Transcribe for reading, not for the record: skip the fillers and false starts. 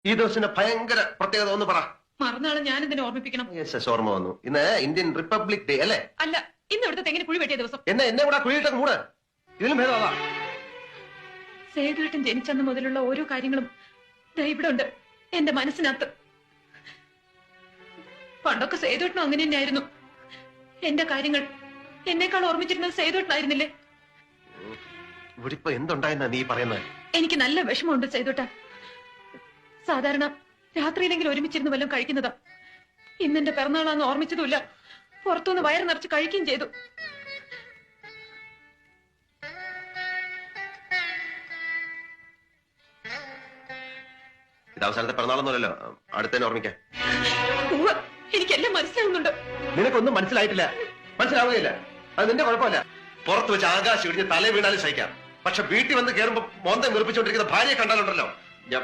ഈ ദിവസത്തിന്റെ ഭയങ്കര പ്രത്യേകത ഒന്ന് പറ. മറന്നാളെ ഞാൻ ഇതിനെ ഓർമ്മിപ്പിക്കണം. ഓർമ്മ വന്നു. ഇന്ന് ഇന്ത്യൻ റിപ്പബ്ലിക് ഡേ അല്ലേ? അല്ല, ഇന്ന് ഇവിടുത്തെ തെങ്ങിന് കുഴി വെട്ടിയ ദിവസം. എന്നെ ഇവിടെ കുഴിയിട്ട മൂട്. ഇതിലും ഭേദമാ. സേതുവേട്ടൻ ജനിച്ചന്ന് മുതലുള്ള ഓരോ കാര്യങ്ങളും ഇവിടെ ഉണ്ട് എന്റെ മനസ്സിനകത്ത്. പണ്ടൊക്കെ സേതുവേട്ടനും അങ്ങനെ തന്നെയായിരുന്നു. എന്റെ കാര്യങ്ങൾ എന്നേക്കാൾ ഓർമ്മിച്ചിരുന്നത് സേതുവേട്ടനായിരുന്നില്ലേ? ഇവിടെ ഇപ്പൊ എന്തുണ്ടായെന്നാ നീ പറയുന്നത്? എനിക്ക് നല്ല വിഷമമുണ്ട് സേതുവേട്ട. സാധാരണ രാത്രിയിലെങ്കിലും ഒരുമിച്ചിരുന്ന് വല്ലതും കഴിക്കുന്നതാ. ഇന്നെന്റെ പിറന്നാളാന്ന് ഓർമ്മിച്ചതുമില്ല. പുറത്തുനിന്ന് വയറ് നിറച്ച് കഴിക്കുകയും ചെയ്തു. ഇത് അവസാനത്തെ പിറന്നാളൊന്നുമല്ലോ, അടുത്തന്നെ ഓർമ്മിക്കാൻ. എനിക്കെല്ലാം മനസ്സിലാവുന്നുണ്ട്. നിനക്കൊന്നും മനസ്സിലായിട്ടില്ല, മനസ്സിലാവുകയില്ല. അത് നിന്റെ കുഴപ്പമില്ല. പുറത്ത് വെച്ച് ആകാശം ഇടിഞ്ഞ് തല വീണാലും സഹിക്കാം. പക്ഷെ വീട്ടിൽ വന്ന് കയറുമ്പോ മോന്തം വീർപ്പിച്ചുകൊണ്ടിരിക്കുന്ന ഭാര്യയെ കണ്ടാലുണ്ടല്ലോ ഞാൻ